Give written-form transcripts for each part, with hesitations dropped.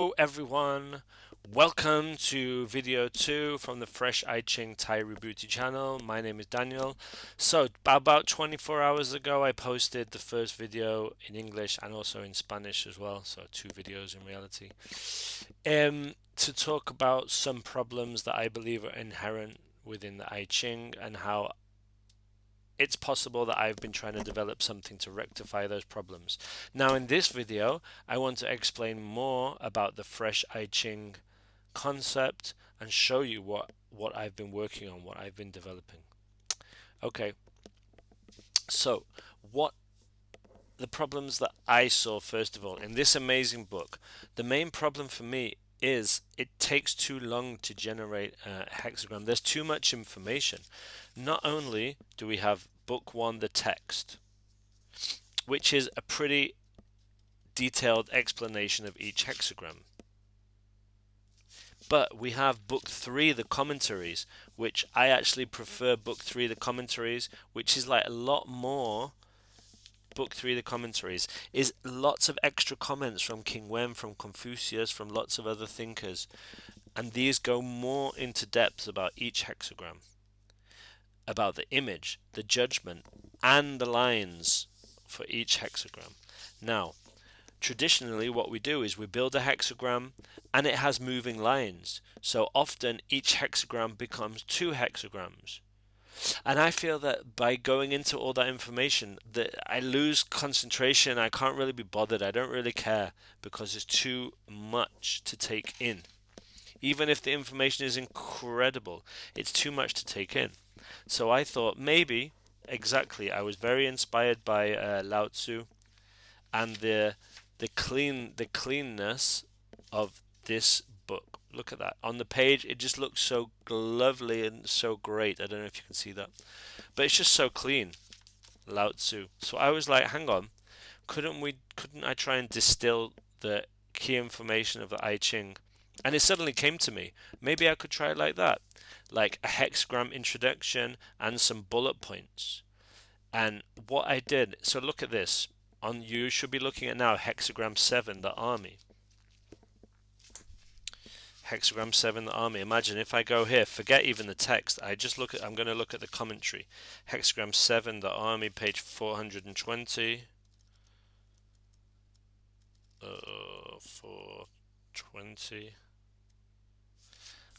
Hello everyone, welcome to video 2 from the Fresh I Ching Thai Rebooty channel. My name is Daniel. So about 24 hours ago I posted the first video in English and also in Spanish as well, so 2 videos in reality, to talk about some problems that I believe are inherent within the I Ching and how it's possible that I've been trying to develop something to rectify those problems. Now, in this video, I want to explain more about the Fresh I Ching concept and show you what I've been working on, what I've been developing. Okay, so what the problems that I saw, first of all, in this amazing book, the main problem for me is it takes too long to generate a hexagram. There's too much information. Not only do we have book one, the text, which is a pretty detailed explanation of each hexagram, but we have book three, the commentaries, which I actually prefer book three, the commentaries, which is like a lot more. Book three, the commentaries, is lots of extra comments from King Wen, from Confucius, from lots of other thinkers, and these go more into depth about each hexagram, about the image, the judgment, and the lines for each hexagram. Now, traditionally, what we do is we build a hexagram and it has moving lines. So often each hexagram becomes two hexagrams. And I feel that by going into all that information, that I lose concentration. I can't really be bothered. I don't really care because it's too much to take in. Even if the information is incredible, it's too much to take in. So I thought maybe, exactly, I was very inspired by Lao Tzu and the cleanness of this book. Look at that. On the page, it just looks so lovely and so great. I don't know if you can see that. But it's just so clean. Lao Tzu. So I was like, hang on, couldn't I try and distill the key information of the I Ching? And it suddenly came to me. Maybe I could try it like that. Like a hexagram introduction and some bullet points. And what I did, so look at this. On you should be looking at now hexagram 7, the army. Hexagram 7, the army. Imagine if I go here, forget even the text. I'm going to look at the commentary. Hexagram 7, the army, page 420. 420.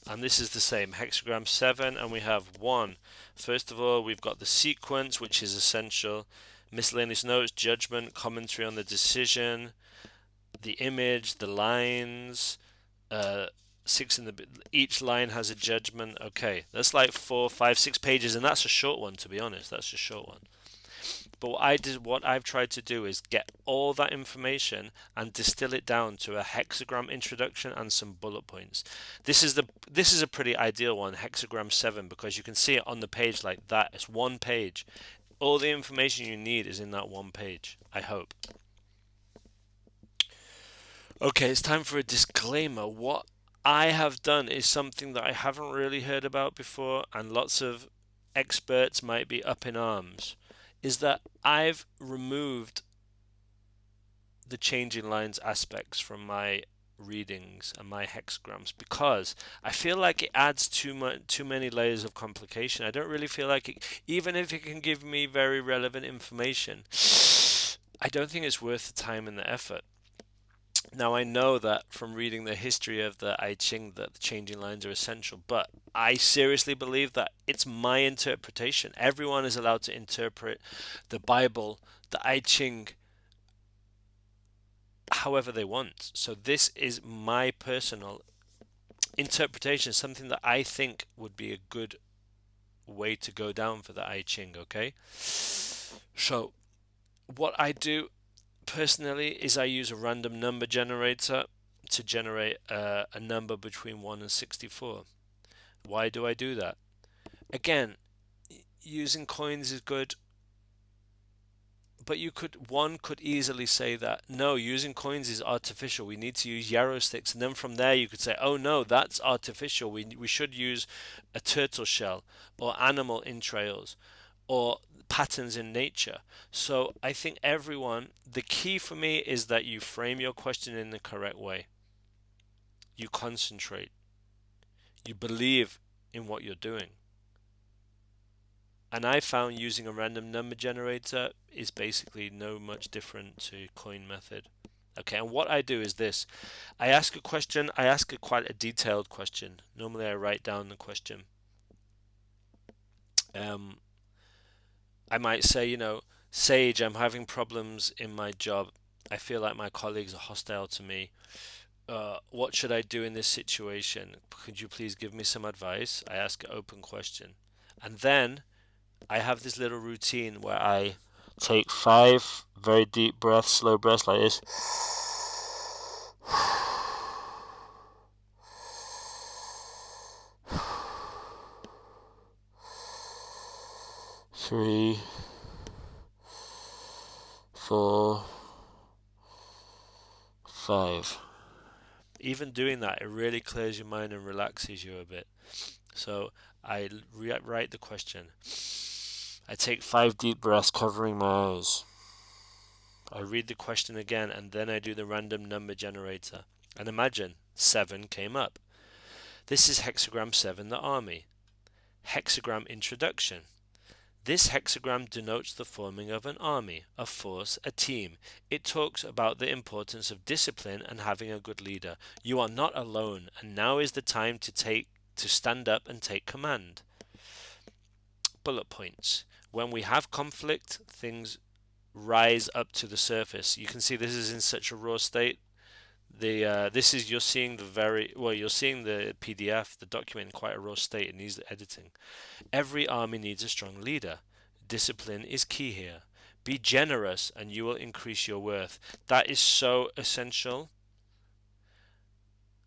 And this is the same, hexagram 7, and we have 1. First of all, we've got the sequence, which is essential. Miscellaneous notes, judgment, commentary on the decision, the image, the lines, uh, six in the each line has a judgment. Okay, that's like 4, 5, 6 pages, and that's a short one, to be honest. That's a short one. But what I've tried to do is get all that information and distill it down to a hexagram introduction and some bullet points. This is a pretty ideal one, hexagram 7, because you can see it on the page like that. It's one page. All the information you need is in that one page, I hope. Okay, it's time for a disclaimer. What I have done is something that I haven't really heard about before, and lots of experts might be up in arms. Is that I've removed the changing lines aspects from my readings and my hexagrams because I feel like it adds too many layers of complication. I don't really feel like it, even if it can give me very relevant information, I don't think it's worth the time and the effort. Now I know that from reading the history of the I Ching that the changing lines are essential, but I seriously believe that it's my interpretation. Everyone is allowed to interpret the Bible, the I Ching, however they want. So this is my personal interpretation, something that I think would be a good way to go down for the I Ching, okay? So what I do personally is I use a random number generator to generate a number between 1 and 64. Why do I do that? Again, using coins is good, but one could easily say that no, using coins is artificial. We need to use yarrow sticks, and then from there you could say, oh no, that's artificial. We should use a turtle shell or animal entrails or patterns in nature. So I think the key for me is that you frame your question in the correct way. You concentrate. You believe in what you're doing. And I found using a random number generator is basically no much different to coin method. Okay, and what I do is this. I ask a question, I ask quite a detailed question. Normally I write down the question. Um, I might say, Sage, I'm having problems in my job. I feel like my colleagues are hostile to me. What should I do in this situation? Could you please give me some advice? I ask an open question. And then I have this little routine where I take 5 very deep breaths, slow breaths like this. 3, 4, 5. Even doing that, it really clears your mind and relaxes you a bit. So I write the question. I take 5 deep breaths, covering my eyes. I read the question again, and then I do the random number generator. And imagine 7 came up. This is hexagram 7, the army. Hexagram introduction. This hexagram denotes the forming of an army, a force, a team. It talks about the importance of discipline and having a good leader. You are not alone, and now is the time to stand up and take command. Bullet points. When we have conflict, things rise up to the surface. You can see this is in such a raw state. This is, you're seeing you're seeing the PDF, the document in quite a raw state. It needs editing. Every army needs a strong leader. Discipline is key here. Be generous and you will increase your worth. That is so essential.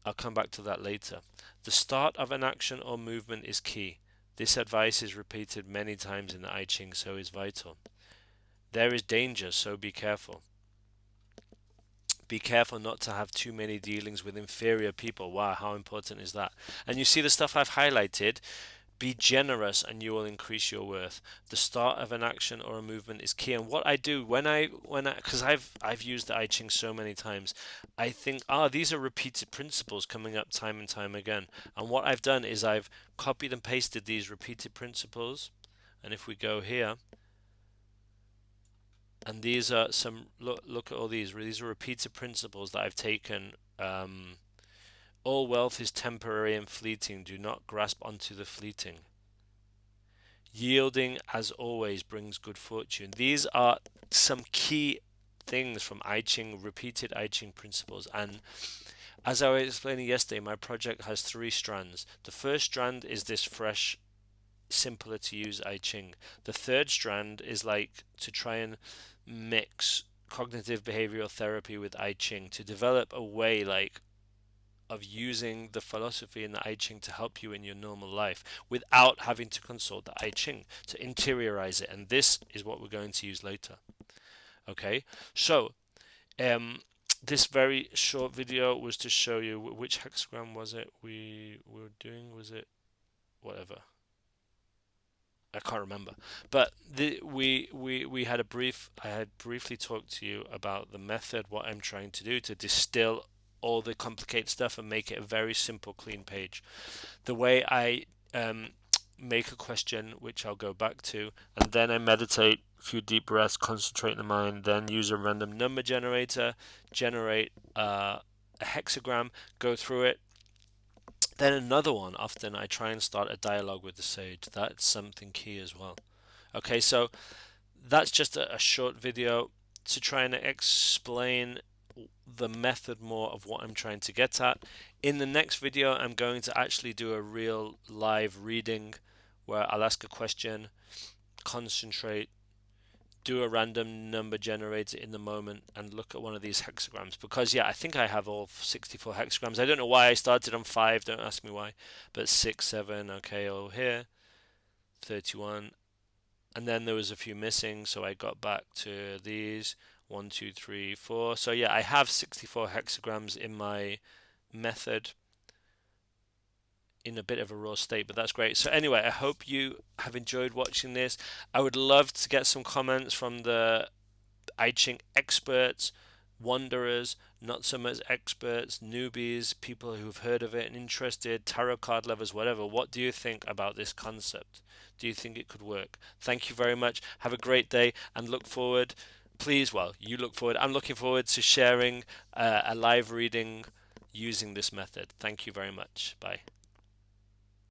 I'll come back to that later. The start of an action or movement is key. This advice is repeated many times in the I Ching, so is vital. There is danger, so be careful. Be careful not to have too many dealings with inferior people. Wow, how important is that? And you see the stuff I've highlighted. Be generous and you will increase your worth. The start of an action or a movement is key. And what I do because I've used the I Ching so many times, I think, these are repeated principles coming up time and time again. And what I've done is I've copied and pasted these repeated principles. And if we go here, and these are some, look at all these. These are repeated principles that I've taken. All wealth is temporary and fleeting. Do not grasp onto the fleeting. Yielding, as always, brings good fortune. These are some key things from I Ching, repeated I Ching principles. And as I was explaining yesterday, my project has 3 strands. The first strand is this fresh, simpler to use I Ching. The third strand is like to try and mix cognitive behavioral therapy with I Ching to develop a way of using the philosophy in the I Ching to help you in your normal life without having to consult the I Ching, to interiorize it. And this is what we're going to use later. Okay, so this very short video was to show you which hexagram was it we were doing. Was it whatever? I can't remember, but we had I had briefly talked to you about the method, what I'm trying to do to distill all the complicated stuff and make it a very simple, clean page. The way I make a question, which I'll go back to, and then I meditate, a few deep breaths, concentrate in the mind, then use a random number generator, generate a hexagram, go through it. Then another one, often I try and start a dialogue with the sage. That's something key as well. Okay, so that's just a short video to try and explain the method more of what I'm trying to get at. In the next video, I'm going to actually do a real live reading where I'll ask a question, concentrate, do a random number generator in the moment, and look at one of these hexagrams. Because I think I have all 64 hexagrams. I don't know why I started on 5, don't ask me why, but 6, 7, okay, all here, 31, and then there was a few missing, so I got back to these, 1, 2, 3, 4. So I have 64 hexagrams in my method in a bit of a raw state, but that's great. So anyway, I hope you have enjoyed watching this. I would love to get some comments from the I Ching experts, wanderers, not so much experts, newbies, people who've heard of it and interested, tarot card lovers, whatever. What do you think about this concept? Do you think it could work? Thank you very much. Have a great day and look forward. Please, well, you look forward. I'm looking forward to sharing a live reading using this method. Thank you very much. Bye.